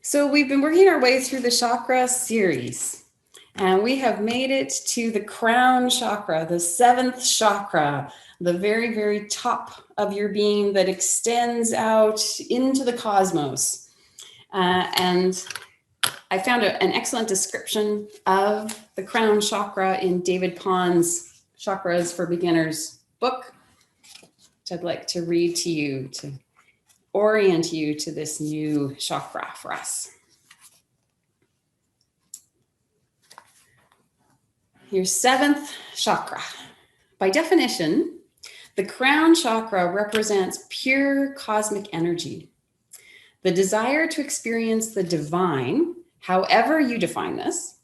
So we've been working our way through the chakra series, and we have made it to the crown chakra, the seventh chakra, the very, very top of your being that extends out into the cosmos. And I found an excellent description of the crown chakra in David Pond's Chakras for Beginners book, which I'd like to read to you to orient you to this new chakra for us. Your seventh chakra. By definition, the crown chakra represents pure cosmic energy. The desire to experience the divine, however you define this,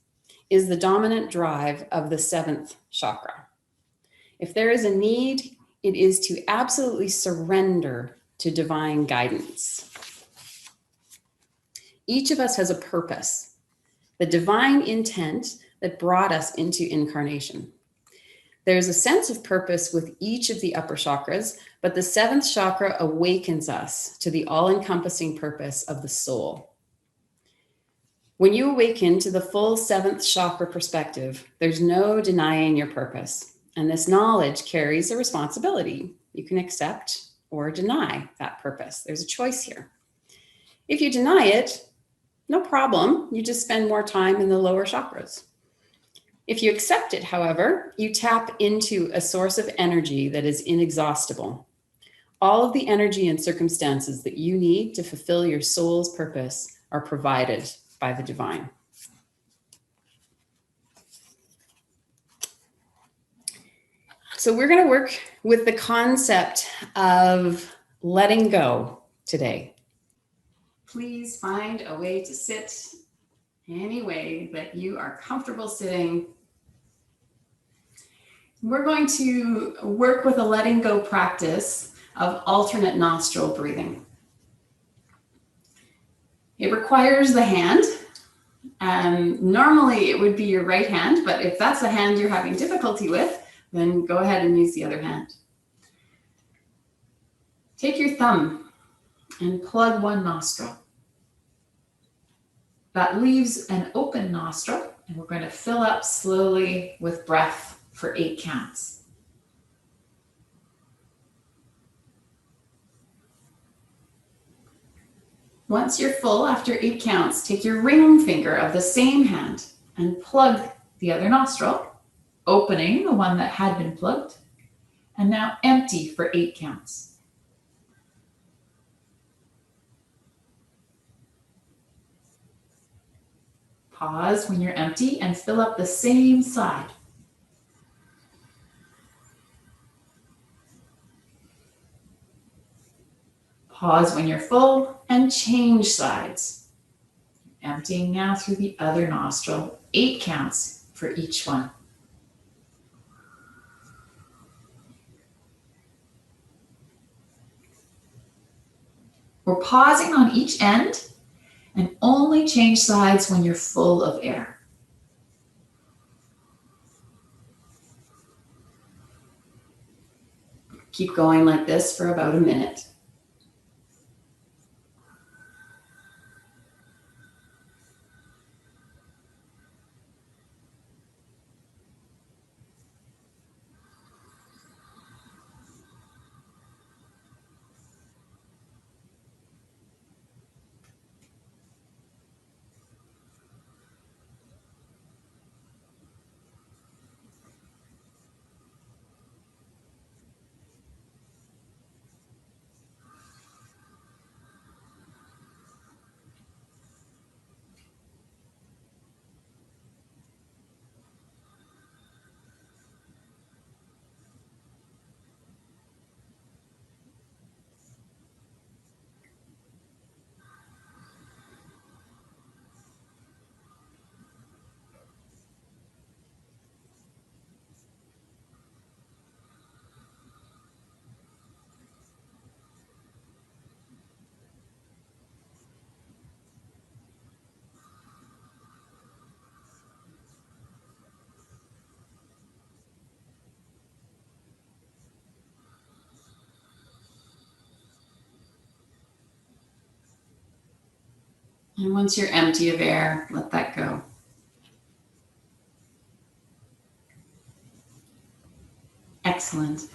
is the dominant drive of the seventh chakra. If there is a need, it is to absolutely surrender to divine guidance. Each of us has a purpose, the divine intent that brought us into incarnation. There's a sense of purpose with each of the upper chakras, but the seventh chakra awakens us to the all-encompassing purpose of the soul. When you awaken to the full seventh chakra perspective, there's no denying your purpose, and this knowledge carries a responsibility. You can accept or deny that purpose. There's a choice here. If you deny it, no problem. You just spend more time in the lower chakras. If you accept it, however, you tap into a source of energy that is inexhaustible. All of the energy and circumstances that you need to fulfill your soul's purpose are provided by the divine. So we're going to work with the concept of letting go today. Please find a way to sit any way that you are comfortable sitting. We're going to work with a letting go practice of alternate nostril breathing. It requires the hand. Normally it would be your right hand, but if that's the hand you're having difficulty with, then go ahead and use the other hand. Take your thumb and plug one nostril. That leaves an open nostril, and we're going to fill up slowly with breath for 8 counts. Once you're full after 8 counts, take your ring finger of the same hand and plug the other nostril, opening the one that had been plugged, and now empty for 8 counts. Pause when you're empty and fill up the same side. Pause when you're full and change sides. Emptying now through the other nostril, 8 counts for each one. We're pausing on each end and only change sides when you're full of air. Keep going like this for about a minute. And once you're empty of air, let that go. Excellent.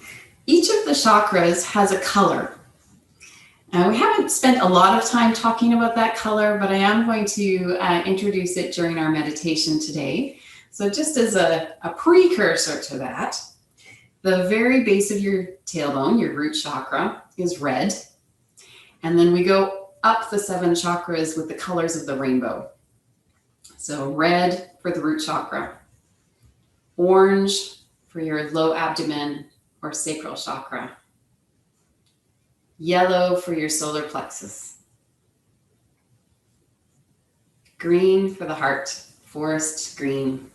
Each of the chakras has a color. Now, we haven't spent a lot of time talking about that color, but I am going to introduce it during our meditation today. So just as a precursor to that, the very base of your tailbone, your root chakra, is red. And then we go up the 7 chakras with the colors of the rainbow. So red for the root chakra, orange for your low abdomen or sacral chakra, yellow for your solar plexus, green for the heart, forest green,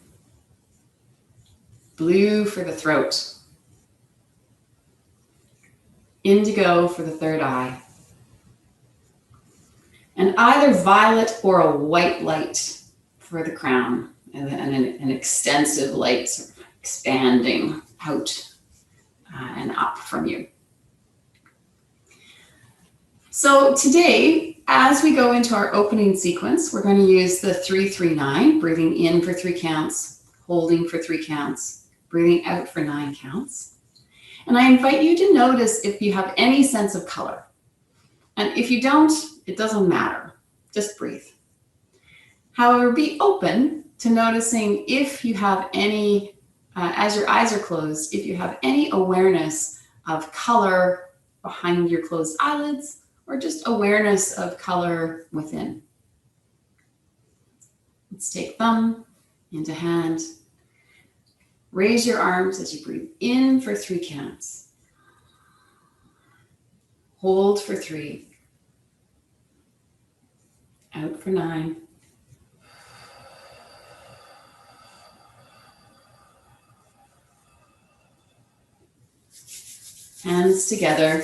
blue for the throat, indigo for the third eye, and either violet or a white light for the crown, and an extensive light sort of expanding out and up from you. So today, as we go into our opening sequence, we're going to use the 3-3-9, breathing in for 3 counts, holding for 3 counts, breathing out for 9 counts. And I invite you to notice if you have any sense of color. And if you don't, it doesn't matter. Just breathe. However, be open to noticing if you have any, as your eyes are closed, if you have any awareness of color behind your closed eyelids, or just awareness of color within. Let's take thumb into hand. Raise your arms as you breathe in for 3 counts. Hold for 3. Out for 9. Hands together.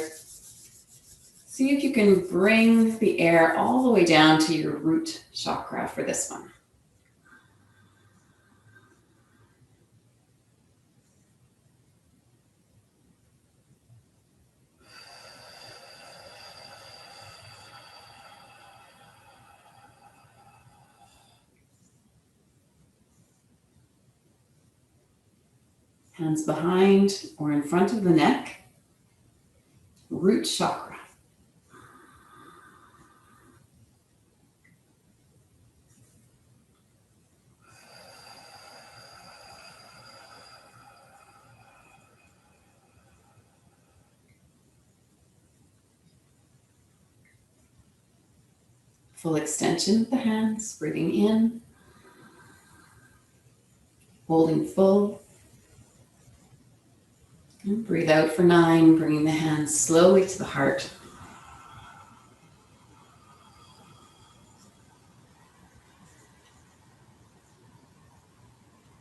See if you can bring the air all the way down to your root chakra for this one. Hands behind or in front of the neck, root chakra. Full extension of the hands, breathing in, holding full, and breathe out for 9, bringing the hands slowly to the heart.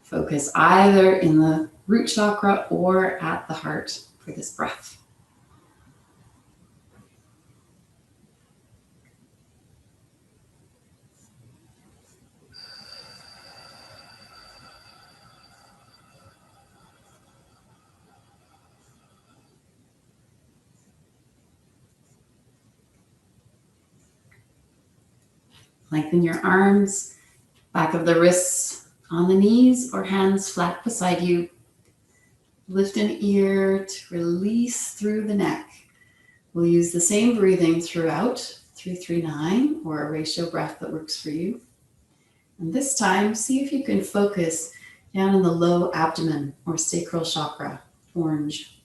Focus either in the root chakra or at the heart for this breath. Lengthen your arms, back of the wrists on the knees or hands flat beside you. Lift an ear to release through the neck. We'll use the same breathing throughout, 3-3-9, or a ratio breath that works for you. And this time, see if you can focus down in the low abdomen or sacral chakra, orange.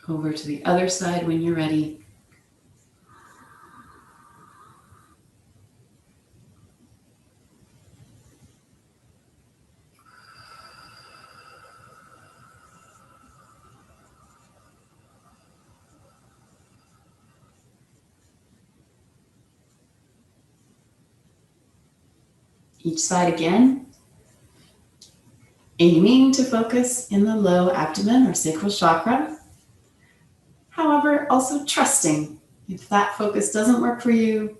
Over to the other side when you're ready. Each side again. Aiming to focus in the low abdomen or sacral chakra. However, also trusting. If that focus doesn't work for you,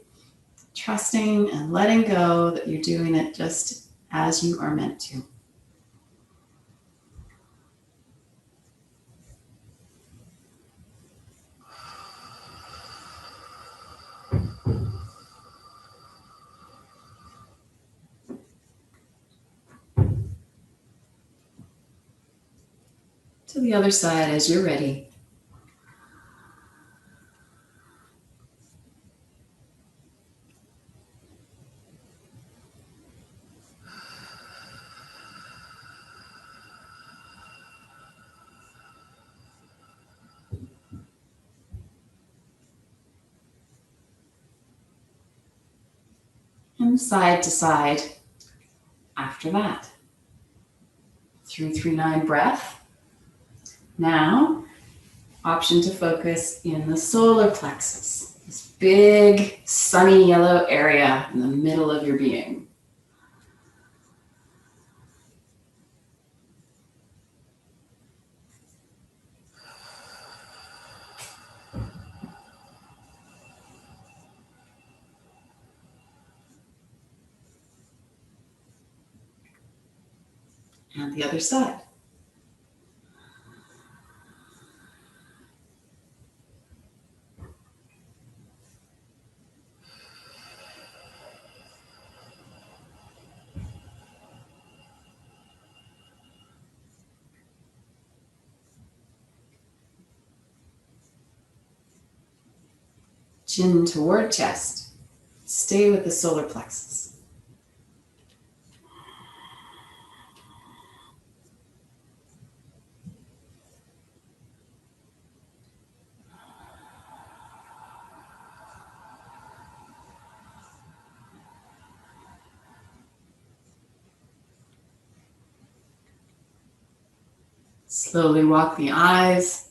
trusting and letting go that you're doing it just as you are meant to. To the other side as you're ready. And side to side after that. 3-3-9 breath. Now, option to focus in the solar plexus, this big sunny yellow area in the middle of your being. And the other side. Chin toward chest. Stay with the solar plexus. Slowly walk the eyes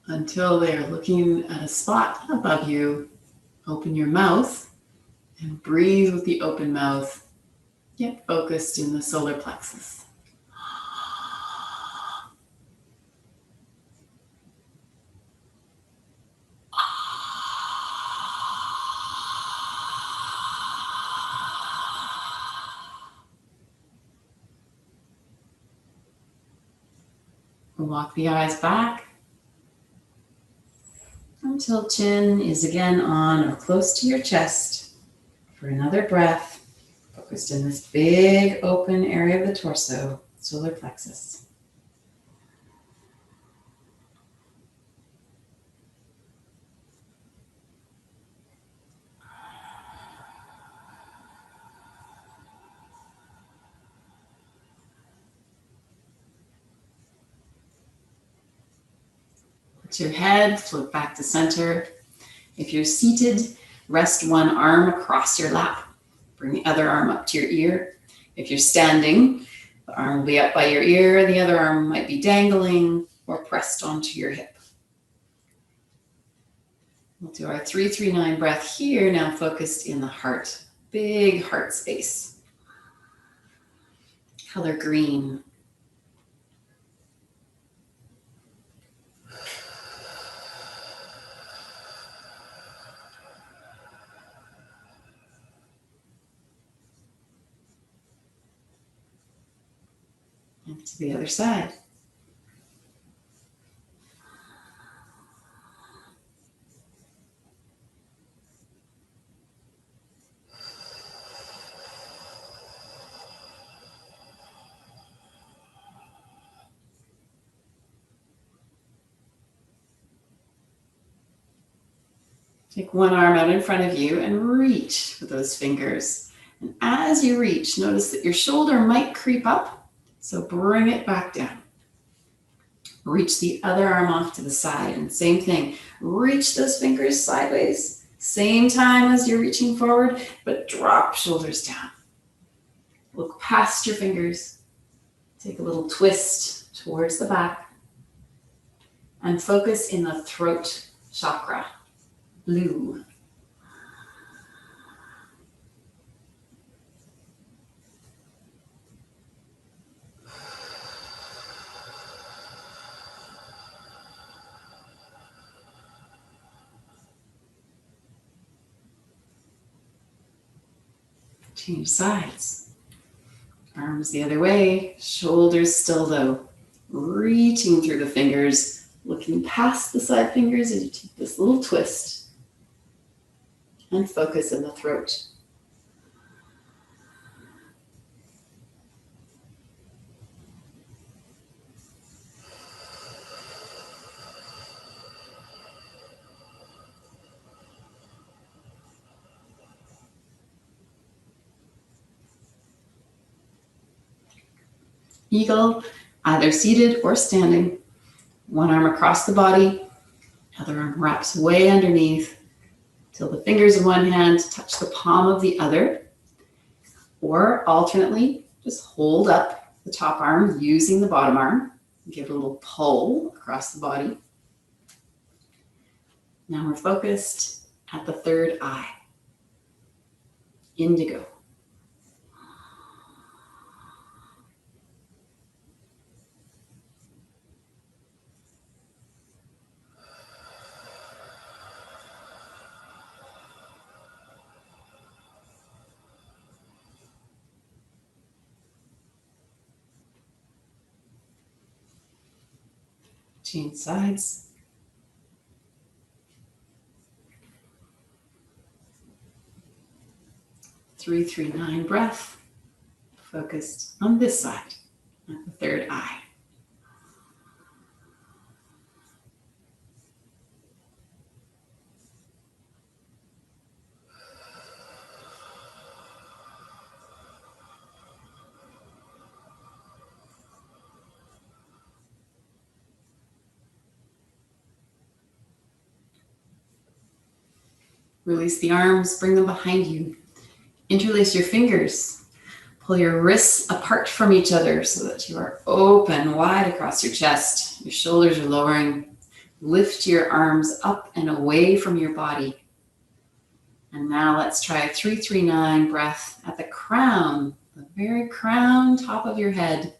until they are looking at a spot above you. Open your mouth and breathe with the open mouth, yet focused in the solar plexus. Walk the eyes back until chin is again on or close to your chest for another breath, focused in this big open area of the torso, solar plexus. Let your head float back to center. If you're seated, rest one arm across your lap. Bring the other arm up to your ear. If you're standing, the arm will be up by your ear. The other arm might be dangling or pressed onto your hip. We'll do our 3-3-9 breath here, now focused in the heart. Big heart space. Color green. And to the other side. Take one arm out in front of you and reach with those fingers. And as you reach, notice that your shoulder might creep up, so bring it back down. Reach the other arm off to the side, and same thing. Reach those fingers sideways, same time as you're reaching forward, but drop shoulders down. Look past your fingers. Take a little twist towards the back, and focus in the throat chakra. Blue. Change sides. Arms the other way, shoulders still low. Reaching through the fingers, looking past the side fingers as you take this little twist and focus in the throat. Eagle, either seated or standing. One arm across the body, other arm wraps way underneath till the fingers in one hand touch the palm of the other. Or alternately, just hold up the top arm using the bottom arm. Give it a little pull across the body. Now we're focused at the third eye. Indigo. Change sides. Three, 3, 9 breath. Focused on this side, at the third eye. Release the arms, bring them behind you. Interlace your fingers. Pull your wrists apart from each other so that you are open wide across your chest. Your shoulders are lowering. Lift your arms up and away from your body. And now let's try a 3, 3, 9 breath at the crown, the very crown top of your head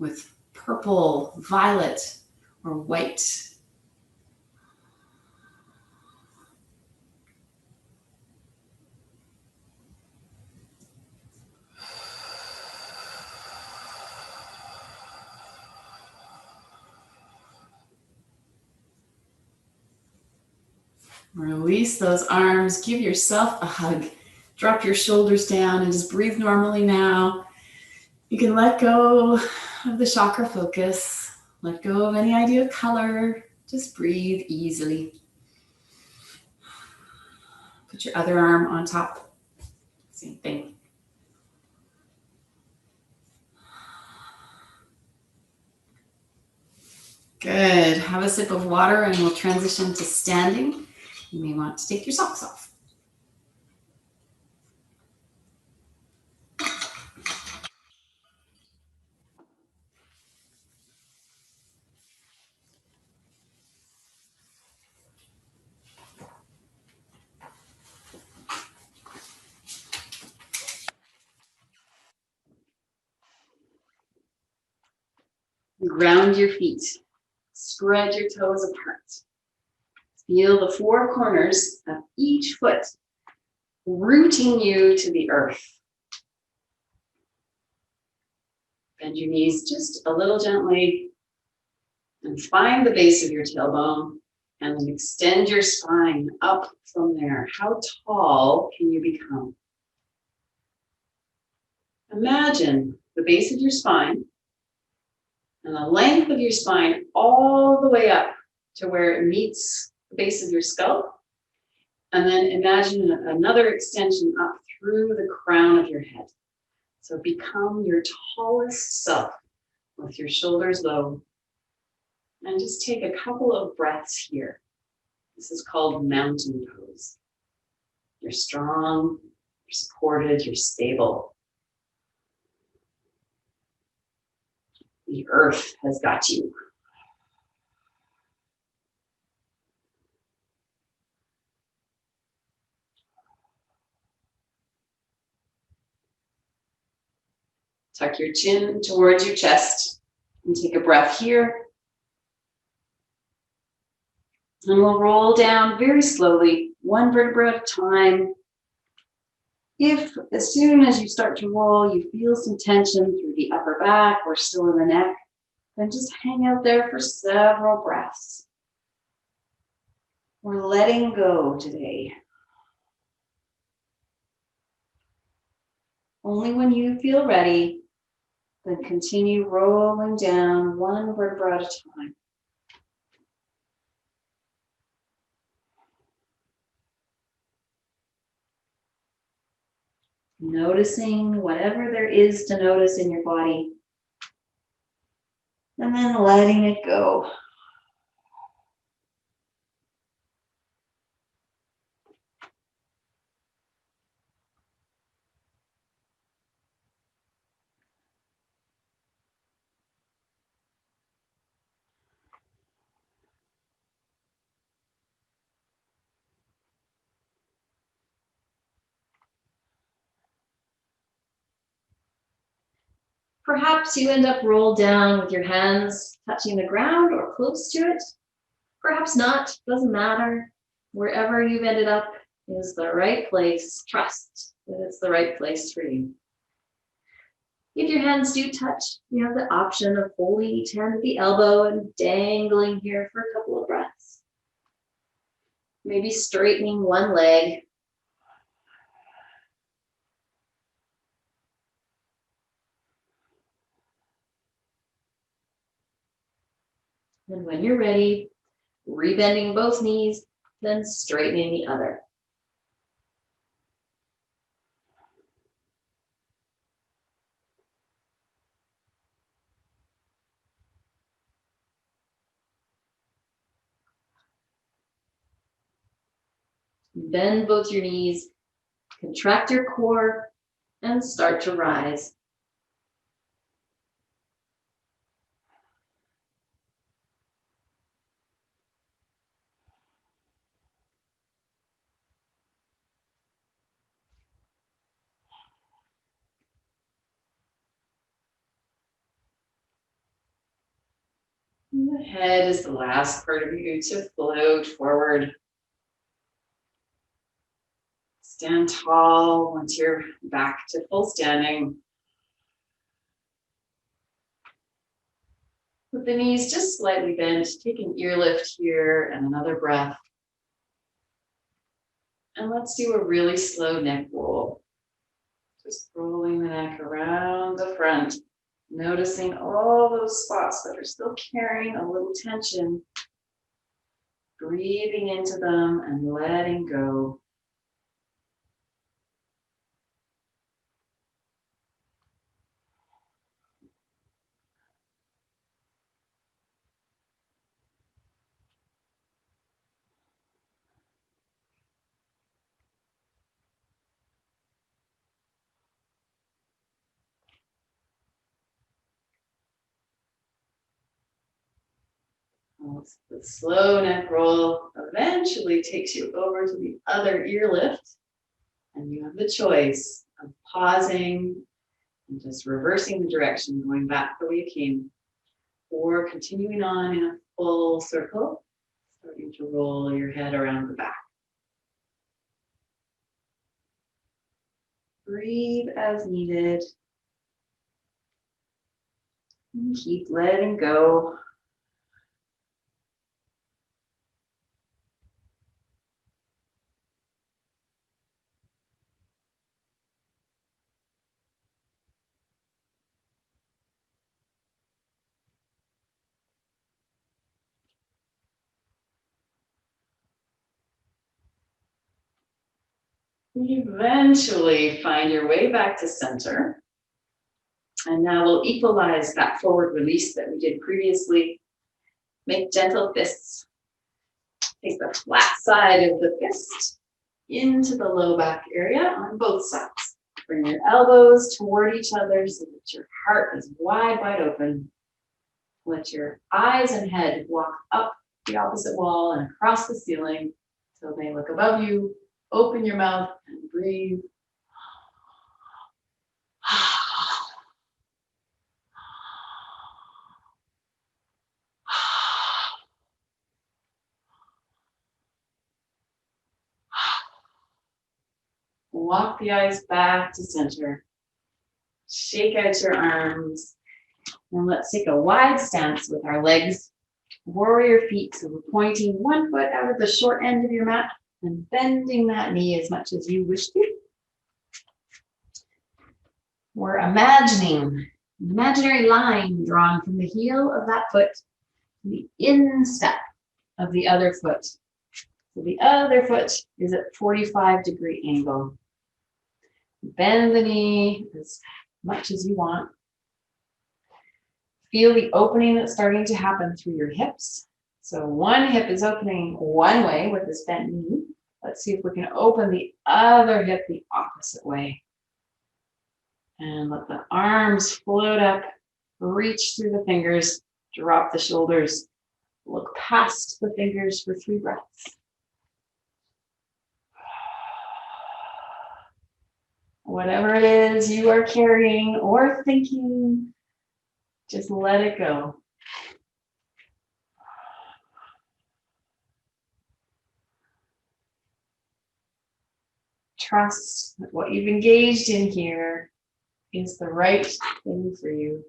with purple, violet, or white. Release those arms, give yourself a hug. Drop your shoulders down and just breathe normally now. You can let go of the chakra focus. Let go of any idea of color. Just breathe easily. Put your other arm on top. Same thing. Good. Have a sip of water and we'll transition to standing. You may want to take your socks off. Ground your feet. Spread your toes apart. Feel the four corners of each foot rooting you to the earth. Bend your knees just a little gently and find the base of your tailbone and then extend your spine up from there. How tall can you become? Imagine the base of your spine and the length of your spine all the way up to where it meets the base of your skull. And then imagine another extension up through the crown of your head. So become your tallest self with your shoulders low. And just take a couple of breaths here. This is called mountain pose. You're strong, you're supported, you're stable. The earth has got you. Tuck your chin towards your chest and take a breath here. And we'll roll down very slowly, one vertebra at a time. If as soon as you start to roll, you feel some tension through the upper back or still in the neck, then just hang out there for several breaths. We're letting go today. Only when you feel ready, then continue rolling down one vertebra at a time. Noticing whatever there is to notice in your body, and then letting it go. Perhaps you end up rolled down with your hands touching the ground or close to it. Perhaps not, doesn't matter. Wherever you've ended up is the right place. Trust that it's the right place for you. If your hands do touch, you have the option of holding each hand at the elbow and dangling here for a couple of breaths. Maybe straightening one leg. And when you're ready, rebending both knees, then straightening the other. Bend both your knees, contract your core, and start to rise. And the head is the last part of you to float forward. Stand tall once you're back to full standing. With the knees just slightly bent, take an ear lift here and another breath. And let's do a really slow neck roll. Just rolling the neck around the front, noticing all those spots that are still carrying a little tension, breathing into them and letting go. The slow neck roll eventually takes you over to the other ear lift, and you have the choice of pausing and just reversing the direction, going back the way you came, or continuing on in a full circle, starting to roll your head around the back. Breathe as needed, and keep letting go. Eventually find your way back to center. And now we'll equalize that forward release that we did previously. Make gentle fists. Take the flat side of the fist into the low back area on both sides. Bring your elbows toward each other so that your heart is wide, wide open. Let your eyes and head walk up the opposite wall and across the ceiling so they look above you. Open your mouth and breathe. Walk the eyes back to center. Shake out your arms. And let's take a wide stance with our legs. Warrior feet. So we're pointing one foot out of the short end of your mat and bending that knee as much as you wish to. We're imagining an imaginary line drawn from the heel of that foot to the instep of the other foot. So the other foot is at 45-degree angle. Bend the knee as much as you want. Feel the opening that's starting to happen through your hips. So one hip is opening one way with this bent knee. Let's see if we can open the other hip the opposite way. And let the arms float up, reach through the fingers, drop the shoulders, look past the fingers for 3 breaths. Whatever it is you are carrying or thinking, just let it go. Trust that what you've engaged in here is the right thing for you.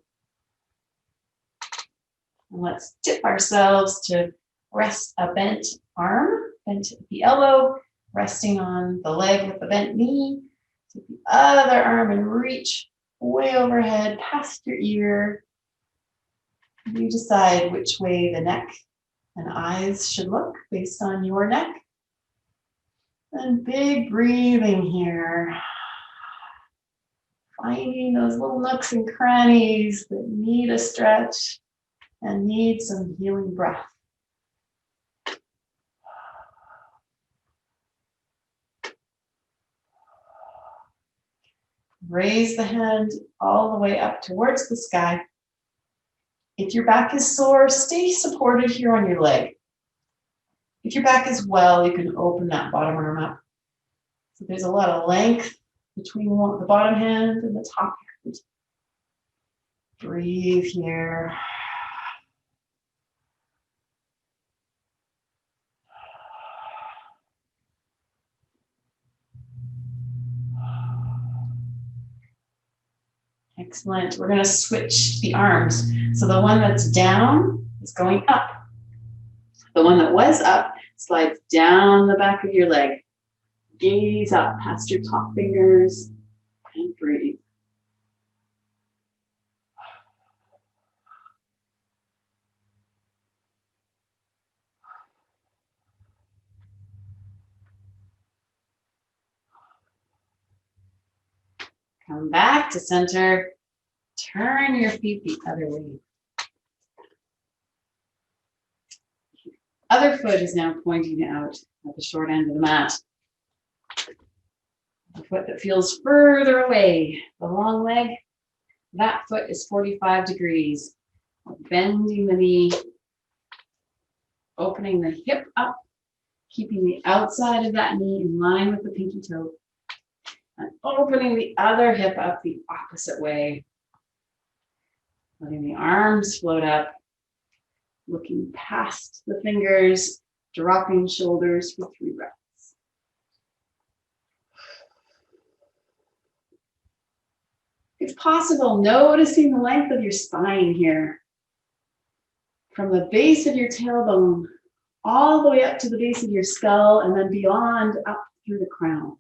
And let's tip ourselves to rest a bent arm, bent at the elbow, resting on the leg with the bent knee. Take the other arm and reach way overhead past your ear. You decide which way the neck and eyes should look based on your neck. And big breathing here. Finding those little nooks and crannies that need a stretch and need some healing breath. Raise the hand all the way up towards the sky. If your back is sore, stay supported here on your leg. If your back is well, you can open that bottom arm up. So there's a lot of length between the bottom hand and the top hand. Breathe here. Excellent. We're going to switch the arms. So the one that's down is going up. The one that was up slides down the back of your leg. Gaze up past your top fingers and breathe. Come back to center. Turn your feet the other way. Other foot is now pointing out at the short end of the mat. The foot that feels further away, the long leg, that foot is 45 degrees. Bending the knee, opening the hip up, keeping the outside of that knee in line with the pinky toe, and opening the other hip up the opposite way. Letting the arms float up, looking past the fingers, dropping shoulders for 3 breaths. If possible, noticing the length of your spine here. From the base of your tailbone, all the way up to the base of your skull, and then beyond up through the crown.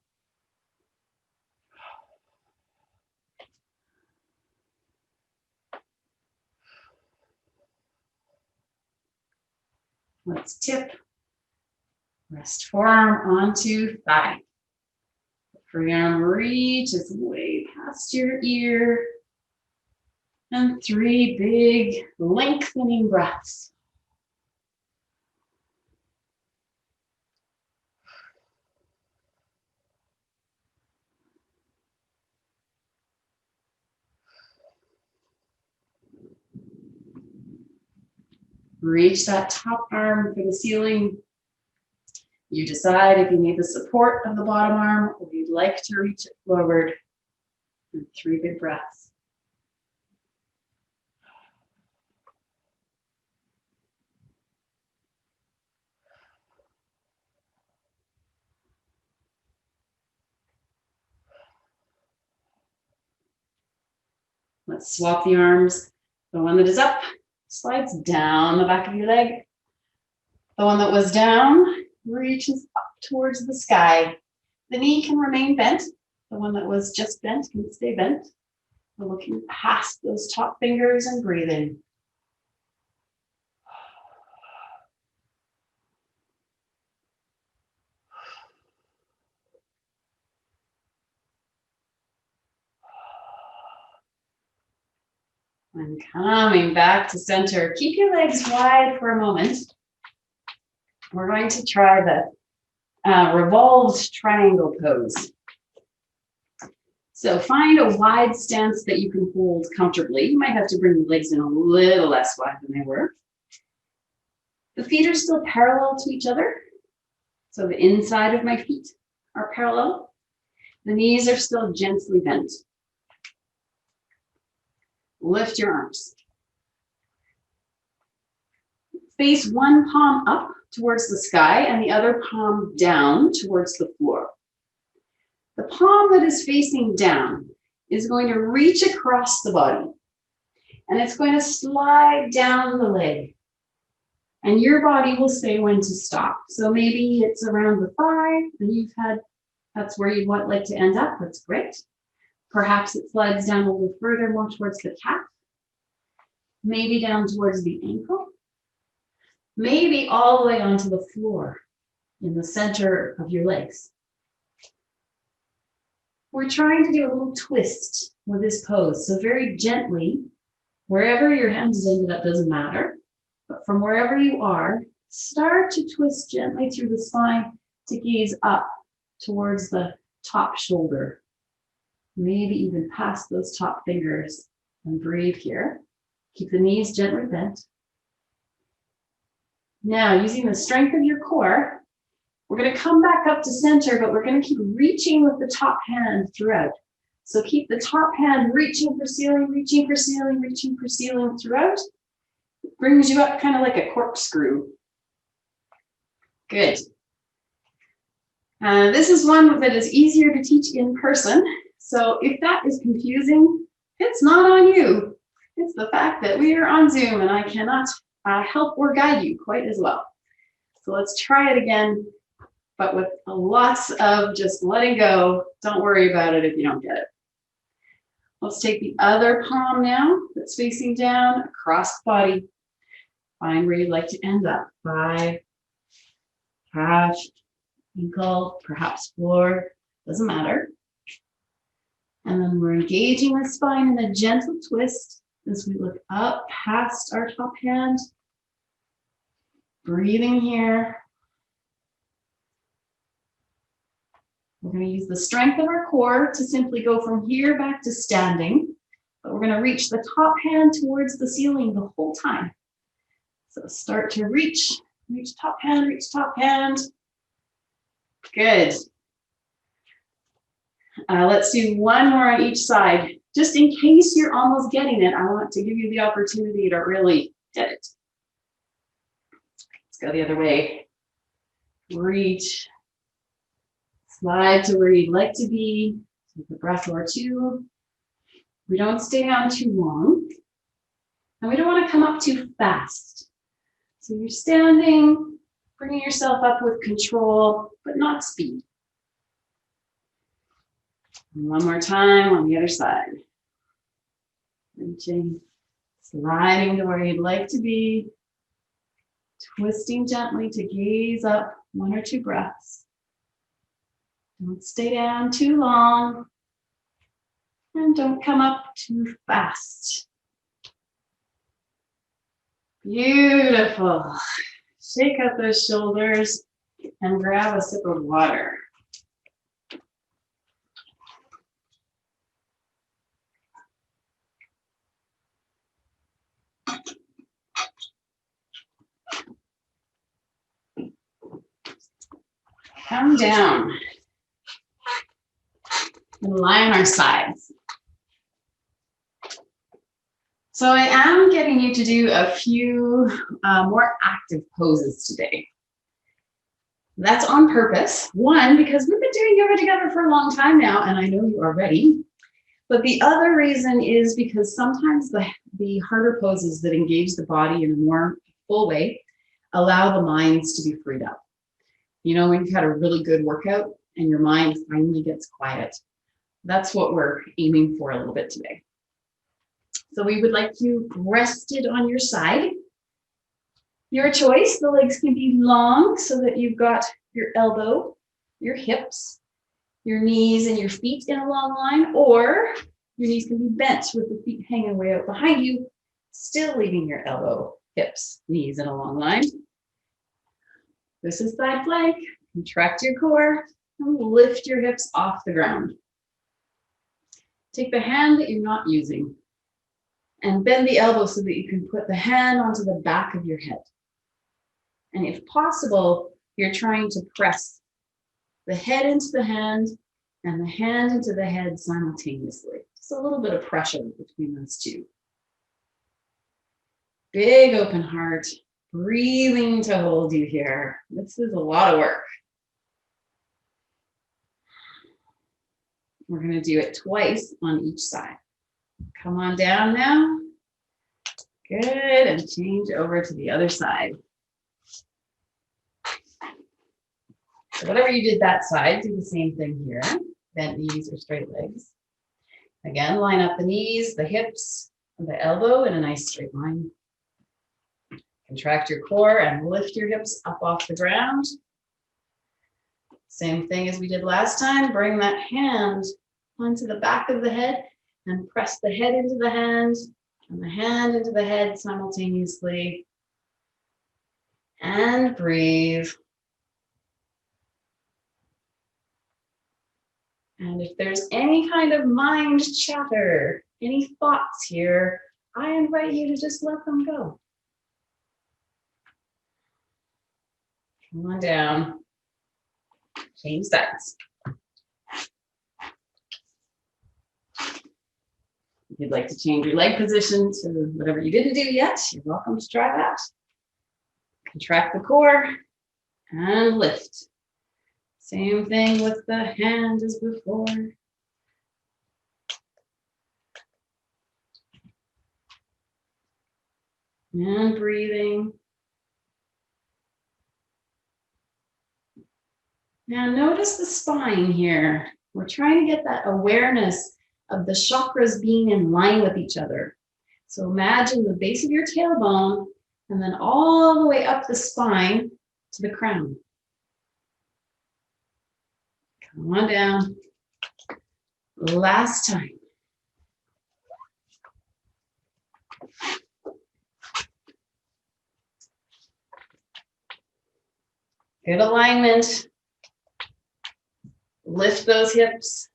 Let's tip. Rest forearm onto thigh. Free arm reaches way past your ear. And 3 big lengthening breaths. Reach that top arm for the ceiling. You decide if you need the support of the bottom arm or you'd like to reach it forward. And 3 big breaths. Let's swap the arms. The one that is up slides down the back of your leg. The one that was down reaches up towards the sky. The knee can remain bent. The one that was just bent can stay bent. We're looking past those top fingers and breathing. And coming back to center. Keep your legs wide for a moment. We're going to try the revolved triangle pose. So find a wide stance that you can hold comfortably. You might have to bring the legs in a little less wide than they were. The feet are still parallel to each other. So the inside of my feet are parallel. The knees are still gently bent. Lift your arms. Face one palm up towards the sky and the other palm down towards the floor. The palm that is facing down is going to reach across the body and it's going to slide down the leg. And your body will say when to stop. So maybe it's around the thigh and that's where you'd like to end up. That's great. Perhaps it slides down a little further, more towards the calf. Maybe down towards the ankle. Maybe all the way onto the floor in the center of your legs. We're trying to do a little twist with this pose. So very gently, wherever your hands ended up doesn't matter. But from wherever you are, start to twist gently through the spine to gaze up towards the top shoulder. Maybe even past those top fingers and breathe here. Keep the knees gently bent. Now, using the strength of your core, we're going to come back up to center, but we're going to keep reaching with the top hand throughout. So keep the top hand reaching for ceiling, reaching for ceiling, reaching for ceiling throughout. It brings you up kind of like a corkscrew. Good. This is one that is easier to teach in person. So if that is confusing, it's not on you. It's the fact that we are on Zoom and I cannot help or guide you quite as well. So let's try it again, but with lots of just letting go. Don't worry about it if you don't get it. Let's take the other palm now that's facing down across the body. Find where you'd like to end up. Thigh, calf, ankle, perhaps floor, doesn't matter. And then we're engaging the spine in a gentle twist as we look up past our top hand. Breathing here. We're going to use the strength of our core to simply go from here back to standing, but we're going to reach the top hand towards the ceiling the whole time. So start to reach top hand, reach top hand. Good. Let's do one more on each side. Just in case you're almost getting it, I want to give you the opportunity to really get it. Let's go the other way. Reach. Slide to where you'd like to be. Take a breath or two. We don't stay down too long. And we don't want to come up too fast. So you're standing, bringing yourself up with control, but not speed. And one more time on the other side. Reaching, sliding to where you'd like to be. Twisting gently to gaze up, one or two breaths. Don't stay down too long. And don't come up too fast. Beautiful. Shake out those shoulders and grab a sip of water. Come down and lie on our sides. So I am getting you to do a few more active poses today. That's on purpose. One, because we've been doing yoga together for a long time now, and I know you are ready. But the other reason is because sometimes the harder poses that engage the body in a more full way allow the minds to be freed up. You know, when you've had a really good workout and your mind finally gets quiet. That's what we're aiming for a little bit today. So we would like you rested on your side. Your choice, the legs can be long so that you've got your elbow, your hips, your knees and your feet in a long line, or your knees can be bent with the feet hanging way out behind you, still leaving your elbow, hips, knees in a long line. This is side plank. Contract your core and lift your hips off the ground. Take the hand that you're not using and bend the elbow so that you can put the hand onto the back of your head. And if possible, you're trying to press the head into the hand and the hand into the head simultaneously. Just a little bit of pressure between those two. Big open heart, breathing to hold you here. This is a lot of work. We're going to do it twice on each side. Come on down now. Good, and change over to the other side. So whatever you did that side, do the same thing here. Bent knees or straight legs. Again, line up the knees, the hips, and the elbow in a nice straight line. Contract your core and lift your hips up off the ground. Same thing as we did last time. Bring that hand onto the back of the head and press the head into the hand and the hand into the head simultaneously. And breathe. And if there's any kind of mind chatter, any thoughts here, I invite you to just let them go. Come on down. Change sides. If you'd like to change your leg position to whatever you didn't do yet, you're welcome to try that. Contract the core and lift. Same thing with the hand as before. And breathing. Now notice the spine here. We're trying to get that awareness of the chakras being in line with each other. So imagine the base of your tailbone and then all the way up the spine to the crown. Come on down. Last time. Good alignment. Lift those hips.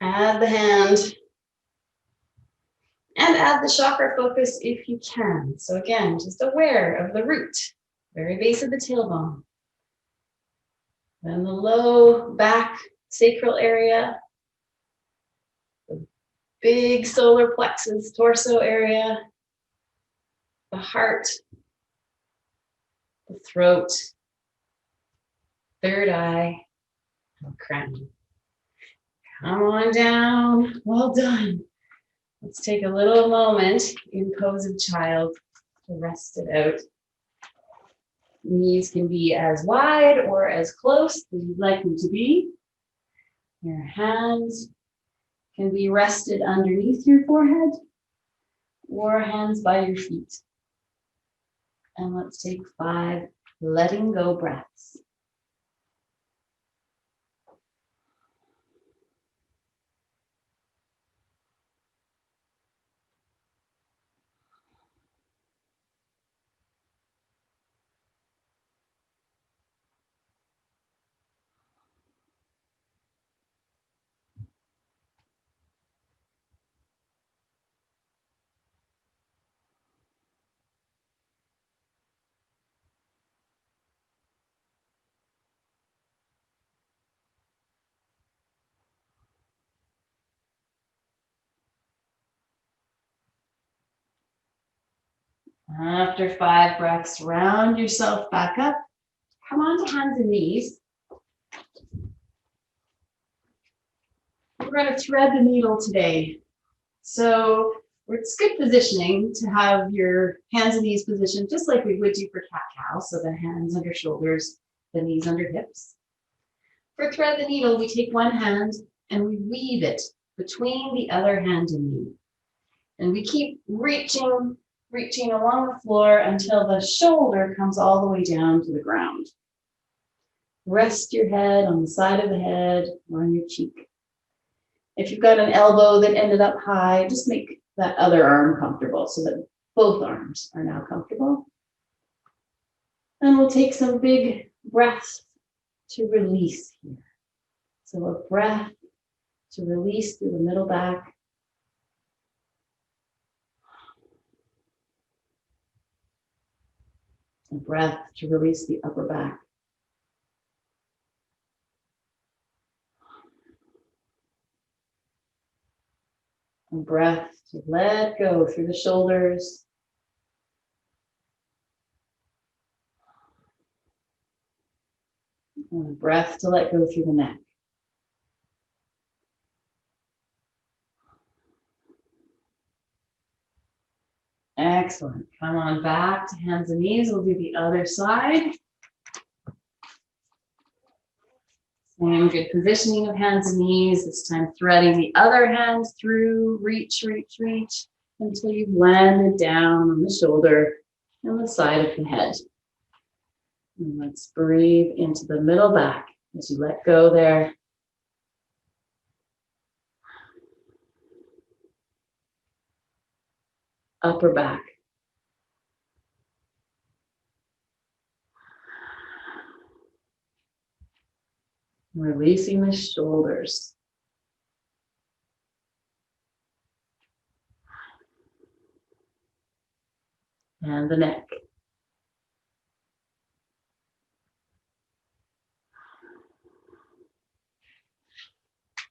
Add the hand. And add the chakra focus if you can. So again, just aware of the root, very base of the tailbone. Then the low back sacral area, the big solar plexus torso area, the heart, the throat, third eye, and crown. Come on down. Well done. Let's take a little moment in pose of child to rest it out. Knees can be as wide or as close as you'd like them to be. Your hands can be rested underneath your forehead or hands by your feet. And let's take 5 letting go breaths. After 5 breaths, round yourself back up. Come on to hands and knees. we're going to thread the needle today. So it's good positioning to have your hands and knees positioned just like we would do for cat-cow. So the hands under shoulders, the knees under hips. For thread the needle, we take one hand and we weave it between the other hand and knee. And we keep reaching along the floor until the shoulder comes all the way down to the ground. Rest your head on the side of the head or on your cheek. If you've got an elbow that ended up high, just make that other arm comfortable so that both arms are now comfortable. And we'll take some big breaths to release here. So a breath to release through the middle back. A breath to release the upper back. A breath to let go through the shoulders. And a breath to let go through the neck. Excellent. Come on back to hands and knees. We'll do the other side. Same good positioning of hands and knees. This time threading the other hand through, reach until you've landed down on the shoulder and the side of the head. And let's breathe into the middle back as you let go there. Upper back. Releasing the shoulders. And the neck.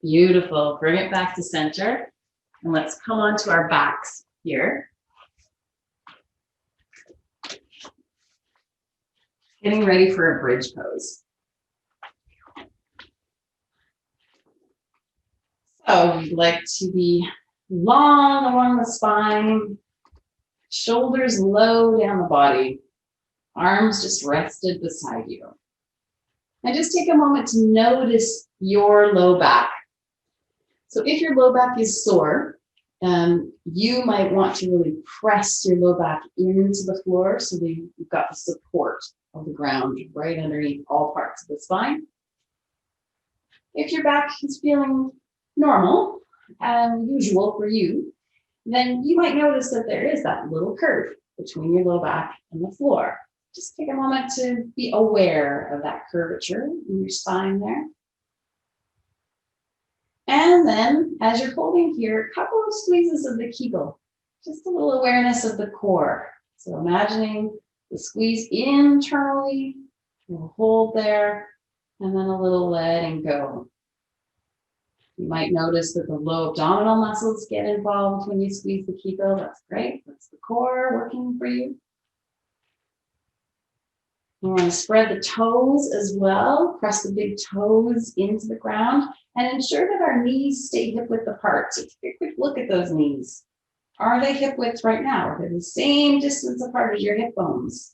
Beautiful. Bring it back to center. And let's come onto our backs here. Getting ready for a bridge pose. So we'd like to be long along the spine, shoulders low down the body, arms just rested beside you. And just take a moment to notice your low back. So if your low back is sore, you might want to really press your low back into the floor so that you've got the support of the ground right underneath all parts of the spine. If your back is feeling normal and usual for you, then you might notice that there is that little curve between your low back and the floor. Just take a moment to be aware of that curvature in your spine there. And then, as you're holding here, a couple of squeezes of the Kegel, just a little awareness of the core. So imagining the squeeze internally, we'll hold there, and then a little letting go. You might notice that the low abdominal muscles get involved when you squeeze the Kegel. That's great. That's the core working for you. You want to spread the toes as well. Press the big toes into the ground and ensure that our knees stay hip width apart. So take a quick look at those knees. Are they hip width right now? Are they the same distance apart as your hip bones?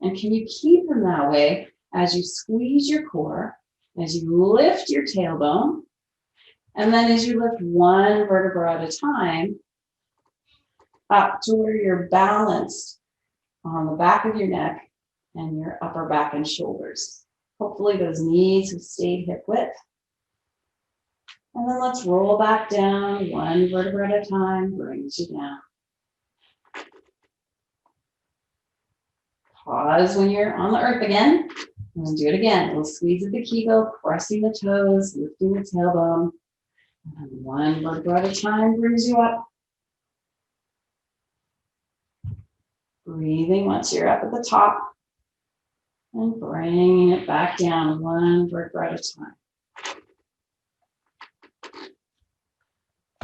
And can you keep them that way as you squeeze your core, as you lift your tailbone, and then as you lift one vertebra at a time up to where you're balanced on the back of your neck and your upper back and shoulders. Hopefully those knees have stayed hip width. And then let's roll back down one vertebra at a time, brings you down. Pause when you're on the earth again. And do it again. We'll squeeze at the Kegel, pressing the toes, lifting the tailbone. And one vertebra at a time brings you up. Breathing once you're up at the top. And bringing it back down one vertebra at a time.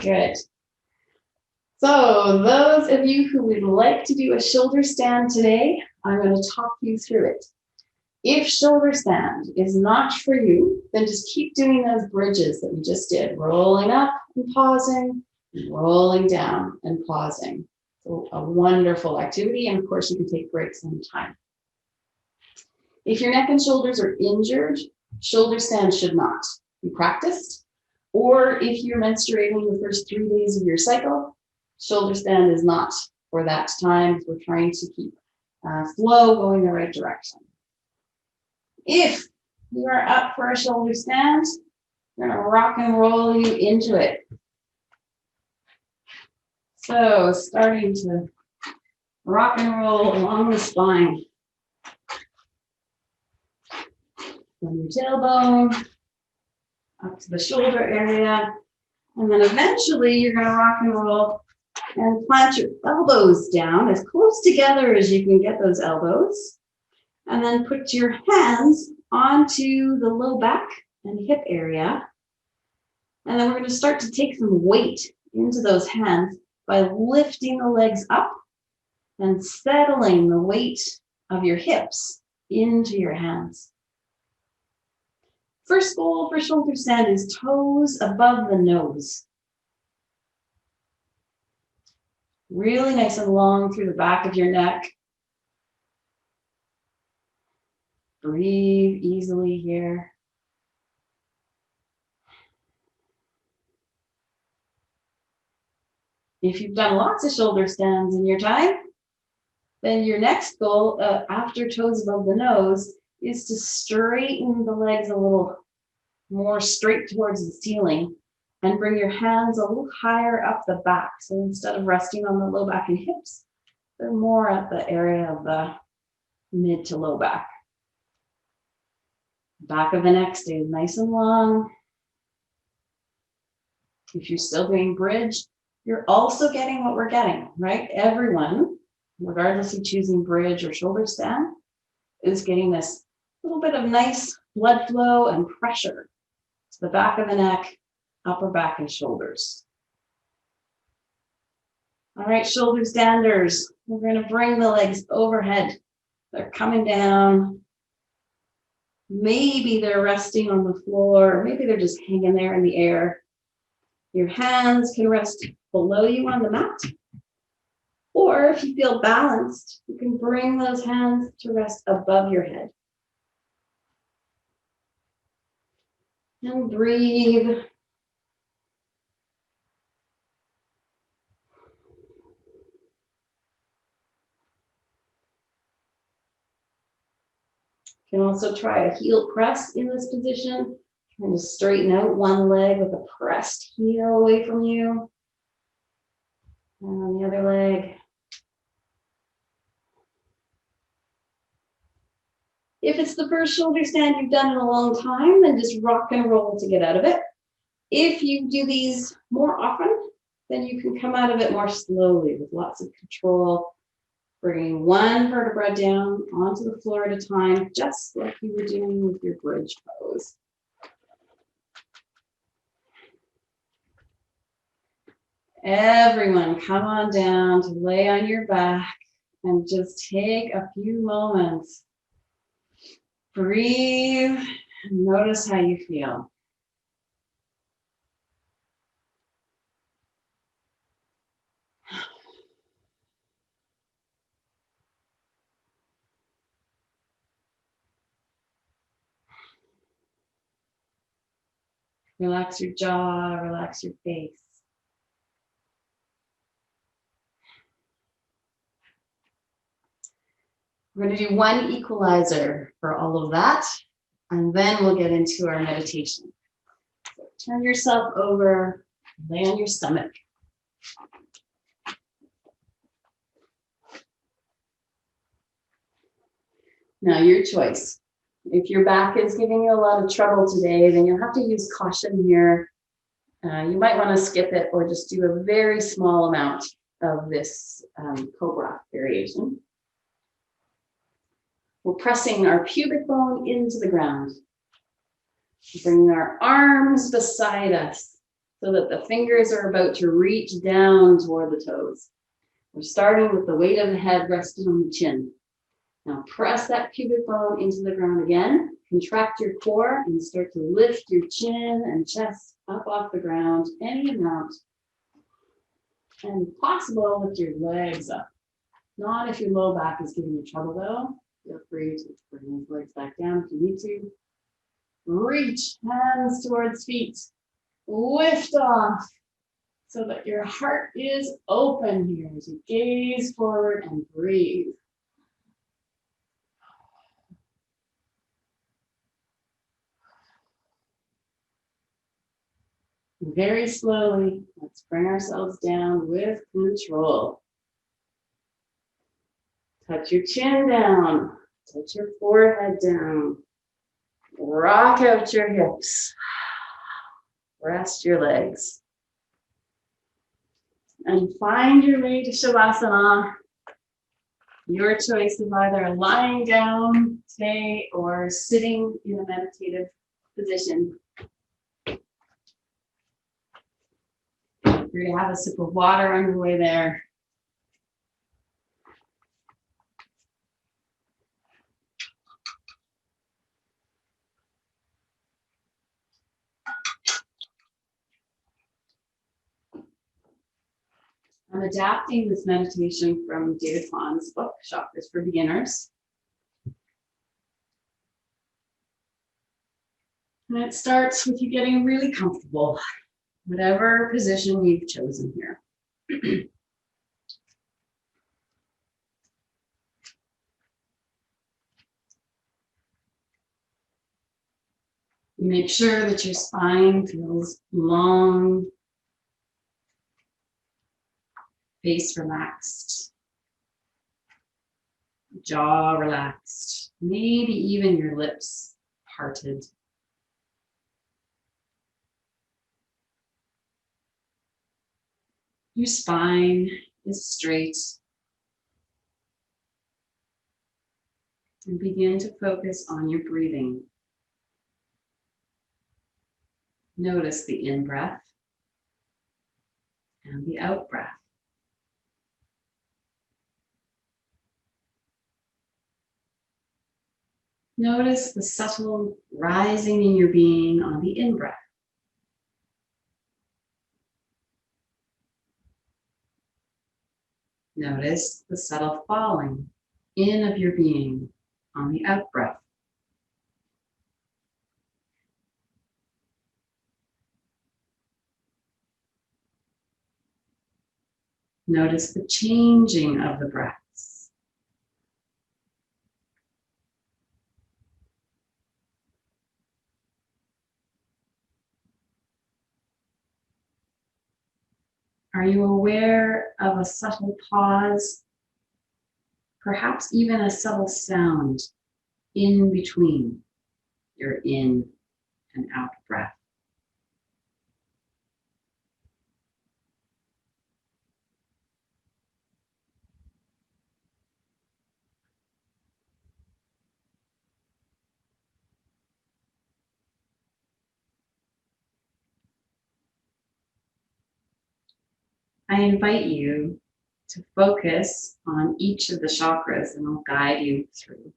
Good. So those of you who would like to do a shoulder stand today, I'm going to talk you through it. If shoulder stand is not for you, then just keep doing those bridges that we just did, rolling up and pausing, rolling down and pausing. So a wonderful activity, and of course you can take breaks anytime. If your neck and shoulders are injured, shoulder stand should not be practiced. Or if you're menstruating the first 3 days of your cycle, shoulder stand is not for that time. We're trying to keep flow going the right direction. If you are up for a shoulder stand, we're going to rock and roll you into it. So starting to rock and roll along the spine. From your tailbone up to the shoulder area. And then eventually you're going to rock and roll and plant your elbows down as close together as you can get those elbows. And then put your hands onto the low back and hip area. And then we're going to start to take some weight into those hands by lifting the legs up and settling the weight of your hips into your hands. First goal for shoulder stand is toes above the nose. Really nice and long through the back of your neck. Breathe easily here. If you've done lots of shoulder stands in your time, then your next goal after toes above the nose is to straighten the legs a little more straight towards the ceiling and bring your hands a little higher up the back. So instead of resting on the low back and hips, they're more at the area of the mid to low back. Back of the neck stays nice and long. If you're still doing bridge, you're also getting what we're getting, right? Everyone, regardless of choosing bridge or shoulder stand, is getting this little bit of nice blood flow and pressure to the back of the neck, upper back, and shoulders. All right, shoulder standers. We're going to bring the legs overhead. They're coming down. Maybe they're resting on the floor, or maybe they're just hanging there in the air. Your hands can rest below you on the mat. Or if you feel balanced, you can bring those hands to rest above your head. And breathe. You can also try a heel press in this position. Trying to straighten out one leg with a pressed heel away from you. And on the other leg. If it's the first shoulder stand you've done in a long time, then just rock and roll to get out of it. If you do these more often, then you can come out of it more slowly with lots of control, bringing one vertebra down onto the floor at a time, just like you were doing with your bridge pose. Everyone, come on down to lay on your back and just take a few moments. Breathe and notice how you feel. Relax your jaw, relax your face. We're going to do one equalizer for all of that, and then we'll get into our meditation. So turn yourself over, lay on your stomach. Now, your choice. If your back is giving you a lot of trouble today, then you'll have to use caution here. You might want to skip it or just do a very small amount of this cobra variation. We're pressing our pubic bone into the ground. Bringing our arms beside us so that the fingers are about to reach down toward the toes. We're starting with the weight of the head resting on the chin. Now press that pubic bone into the ground again. Contract your core and start to lift your chin and chest up off the ground any amount. And if possible, lift your legs up. Not if your low back is giving you trouble though. Feel free to bring those legs back down if you need to. Reach hands towards feet. Lift off so that your heart is open here as you gaze forward and breathe. Very slowly, let's bring ourselves down with control. Touch your chin down, touch your forehead down. Rock out your hips. Rest your legs. And find your way to Shavasana. Your choice of either lying down today or sitting in a meditative position. You're going to have a sip of water on your way there. I'm adapting this meditation from David Hahn's book, Chakras for Beginners. And it starts with you getting really comfortable, whatever position you've chosen here. You make sure that your spine feels long, face relaxed, jaw relaxed, maybe even your lips parted. Your spine is straight. And begin to focus on your breathing. Notice the in-breath and the out-breath. Notice the subtle rising in your being on the in-breath. Notice the subtle falling in of your being on the out-breath. Notice the changing of the breaths. Are you aware of a subtle pause, perhaps even a subtle sound in between your in and out breath? I invite you to focus on each of the chakras, and I'll guide you through.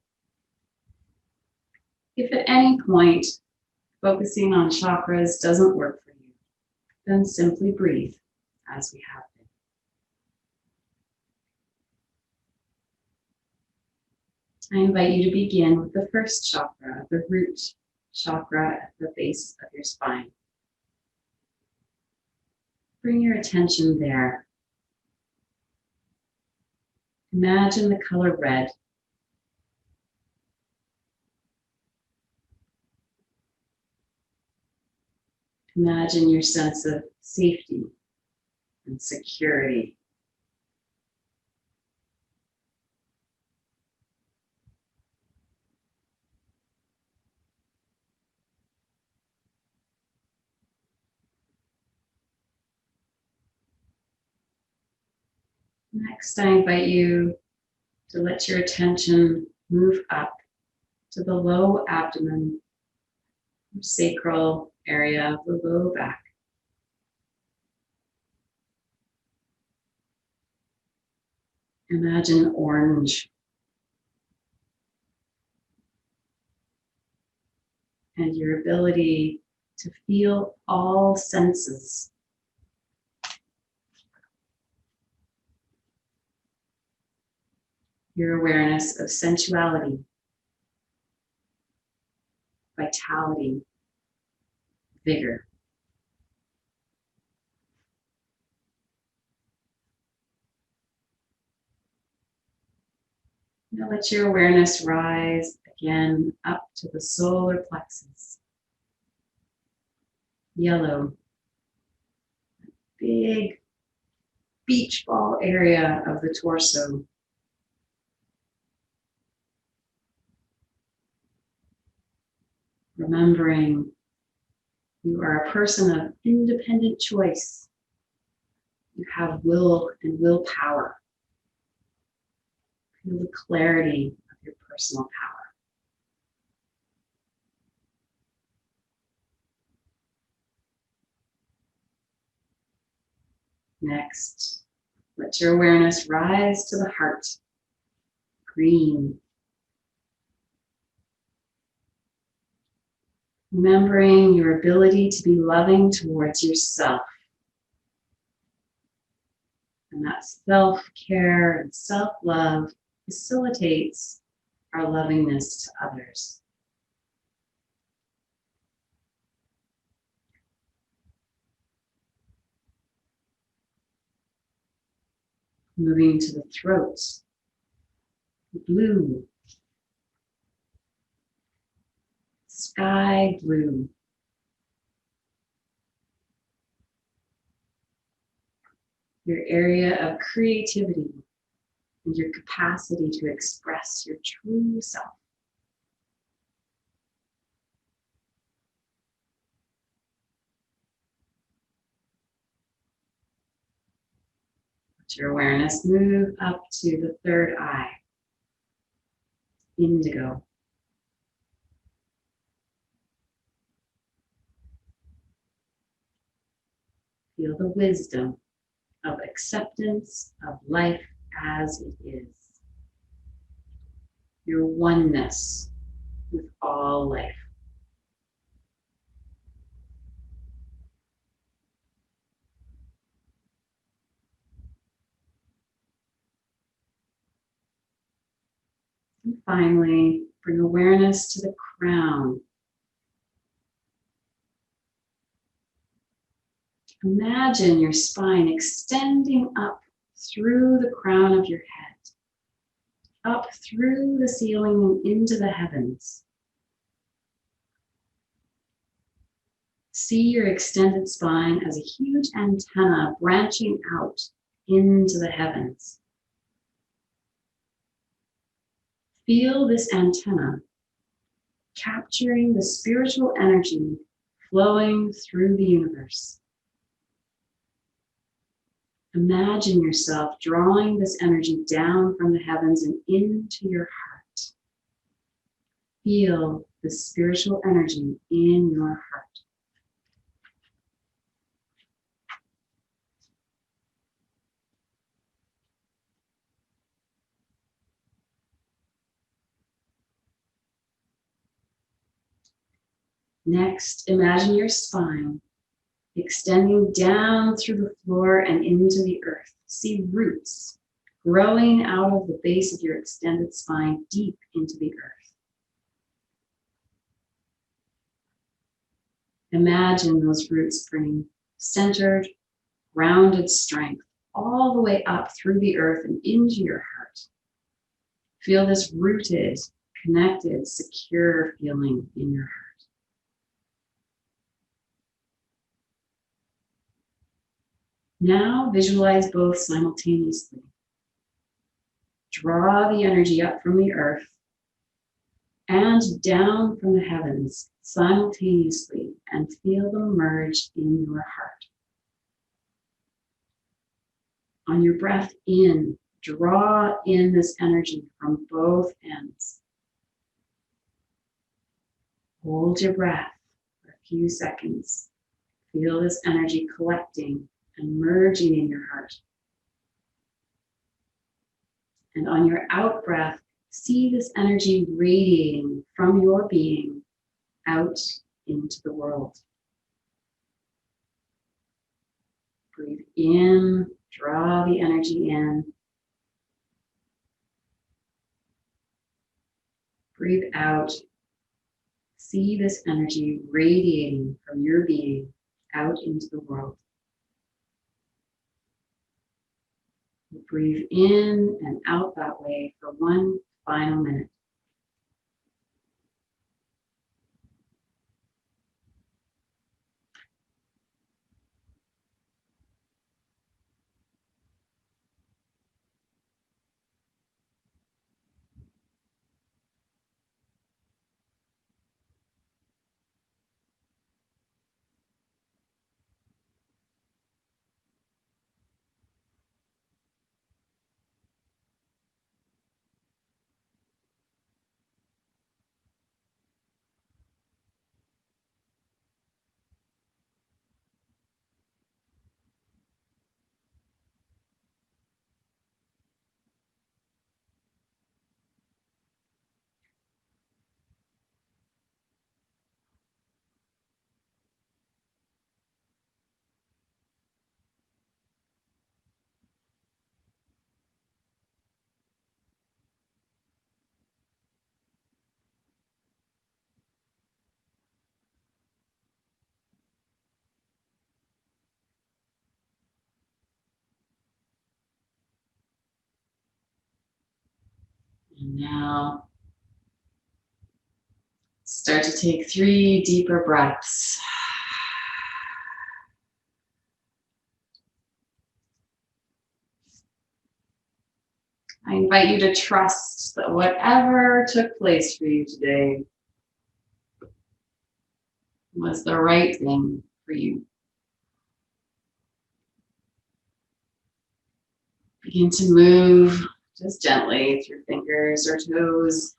If at any point focusing on chakras doesn't work for you, then simply breathe as we have been. I invite you to begin with the first chakra, the root chakra at the base of your spine. Bring your attention there. Imagine the color red. Imagine your sense of safety and security. Next, I invite you to let your attention move up to the low abdomen, sacral area of the low back. Imagine orange and your ability to feel all senses. Your awareness of sensuality, vitality, vigor. Now let your awareness rise again up to the solar plexus. Yellow, big beach ball area of the torso. Remembering you are a person of independent choice. You have will and willpower. Feel the clarity of your personal power. Next, let your awareness rise to the heart. Green. Remembering your ability to be loving towards yourself. And that self-care and self-love facilitates our lovingness to others. Moving to the throat. Blue. Sky blue. Your area of creativity and your capacity to express your true self. Let your awareness move up to the third eye. Indigo. Feel the wisdom of acceptance of life as it is. Your oneness with all life. And finally, bring awareness to the crown. Imagine your spine extending up through the crown of your head, up through the ceiling and into the heavens. See your extended spine as a huge antenna branching out into the heavens. Feel this antenna capturing the spiritual energy flowing through the universe. Imagine yourself drawing this energy down from the heavens and into your heart. Feel the spiritual energy in your heart. Next, imagine your spine extending down through the floor and into the earth. See roots growing out of the base of your extended spine deep into the earth. Imagine those roots bring centered, grounded strength all the way up through the earth and into your heart. Feel this rooted, connected, secure feeling in your heart. Now visualize both simultaneously. Draw the energy up from the earth and down from the heavens simultaneously and feel them merge in your heart. On your breath in, draw in this energy from both ends. Hold your breath for a few seconds. Feel this energy collecting and merging in your heart. And on your out breath, see this energy radiating from your being out into the world. Breathe in, draw the energy in. Breathe out. See this energy radiating from your being out into the world. Breathe in and out that way for one final minute. And now start to take 3 deeper breaths. I invite you to trust that whatever took place for you today was the right thing for you. Begin to move just gently through fingers or toes.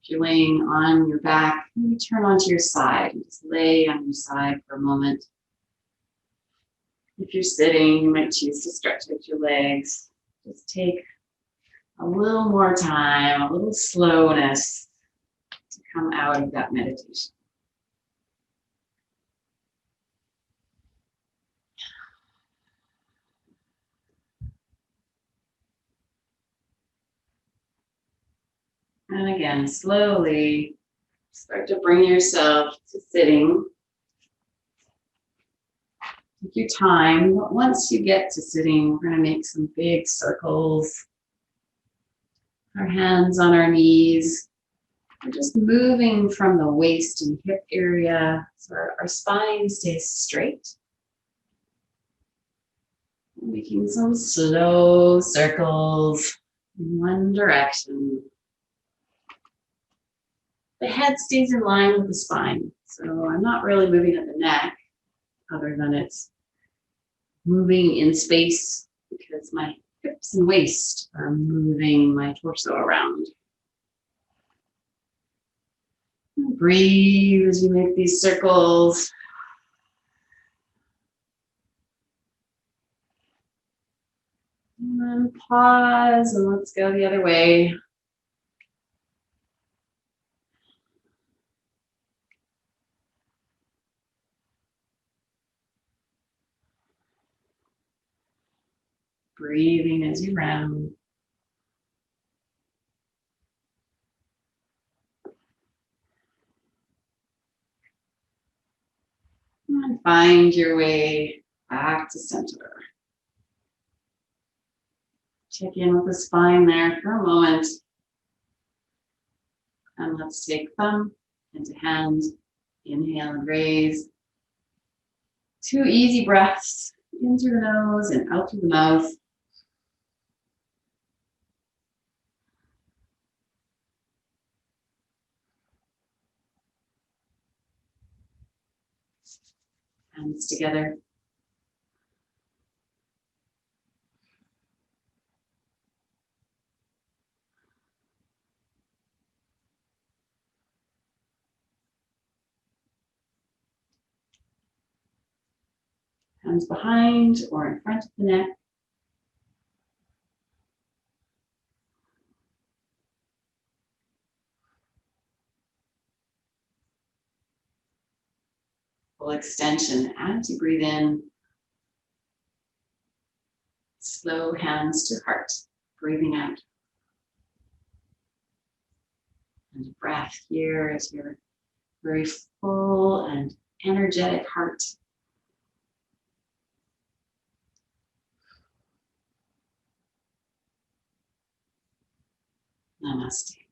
If you're laying on your back, maybe turn onto your side and just lay on your side for a moment. If you're sitting, you might choose to stretch out your legs. Just take a little more time, a little slowness to come out of that meditation. And again, slowly start to bring yourself to sitting. Take your time, but once you get to sitting, we're going to make some big circles. Our hands on our knees. We're just moving from the waist and hip area so our spine stays straight. Making some slow circles in one direction. The head stays in line with the spine, so I'm not really moving at the neck, other than it's moving in space because my hips and waist are moving my torso around. Breathe as you make these circles. And then pause and let's go the other way. Breathing as you round. And find your way back to center. Check in with the spine there for a moment. And let's take thumb into hand. Inhale and raise. 2 easy breaths in through the nose and out through the mouth. Hands together. Hands behind or in front of the neck. Full extension as you breathe in. Slow hands to heart, breathing out. And breath here as your very full and energetic heart. Namaste.